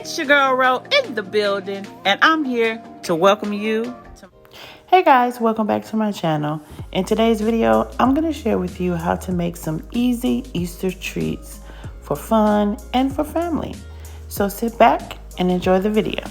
It's your girl Ro in the building, and I'm here to welcome you. Hey guys, welcome back to my channel. In today's video, I'm going to share with you how to make some easy Easter treats for fun and for family. So sit back and enjoy the video.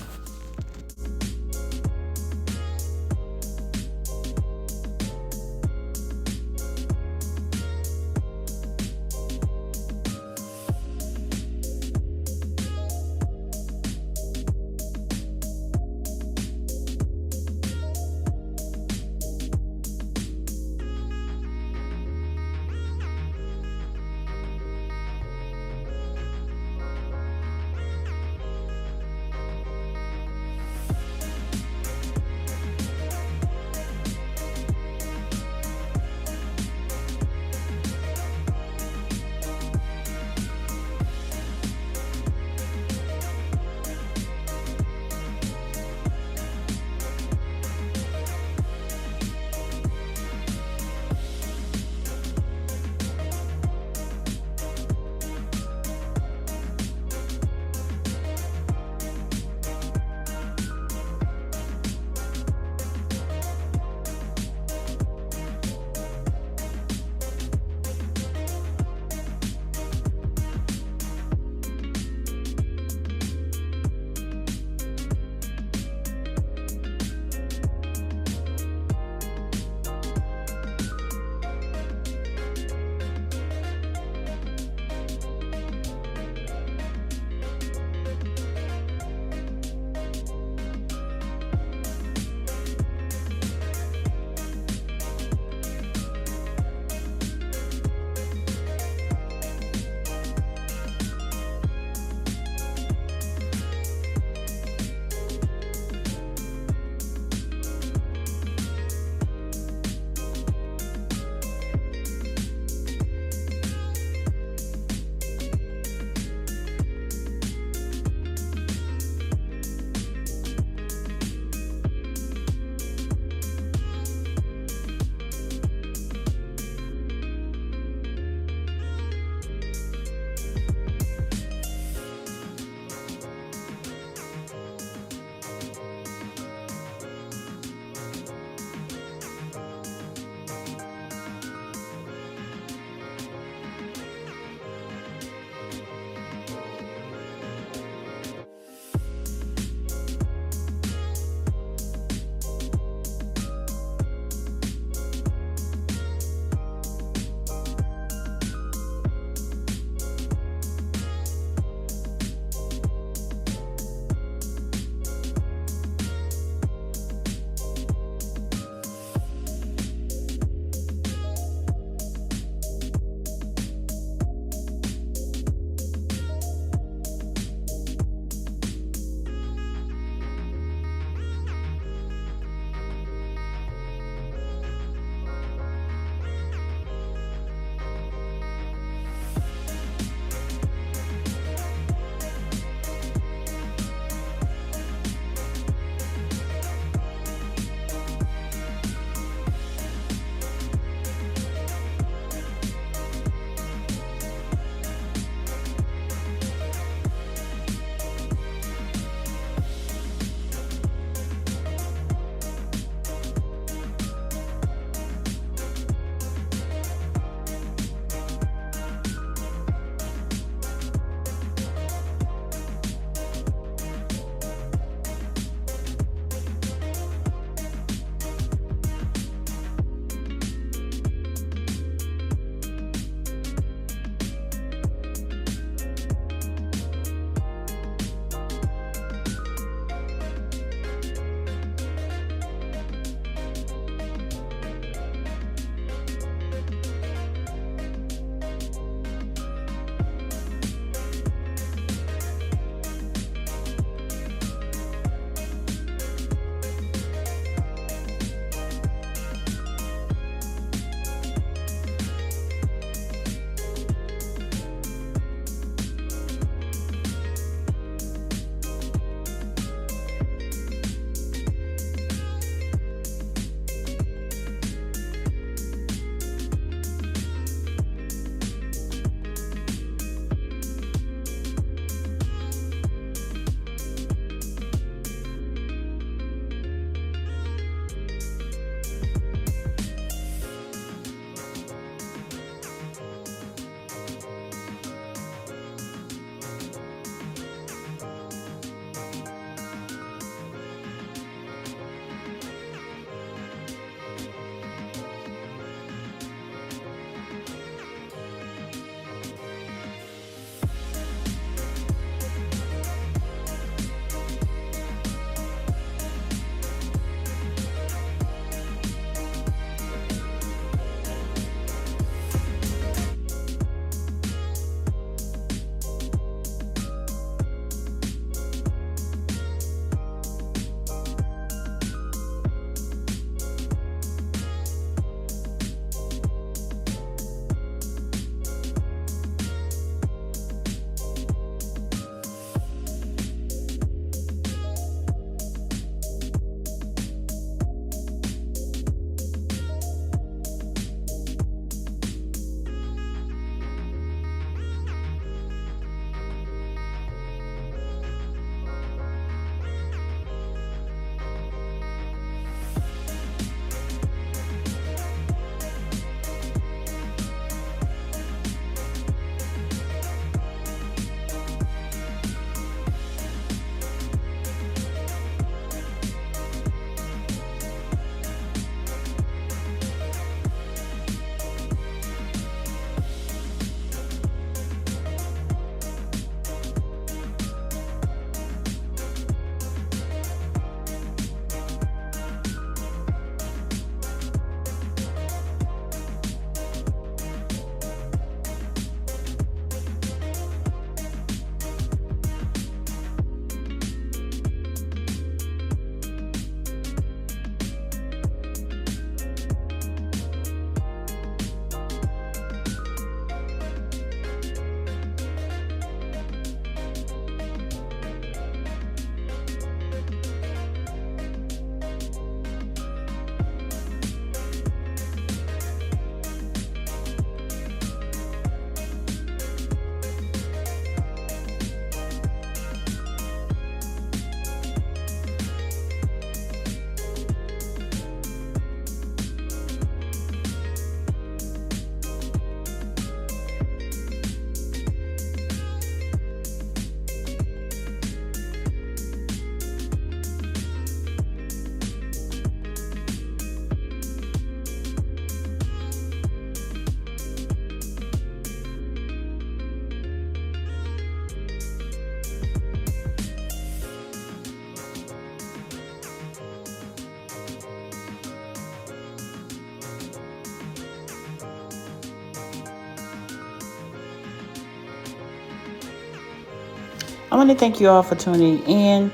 I want to thank you all for tuning in.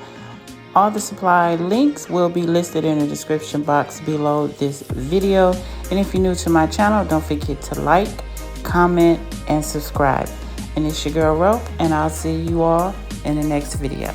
All the supply links will be listed in the description box below this video. And if you're new to my channel, don't forget to like, comment, and subscribe. And it's your girl Ro, and I'll see you all in the next video.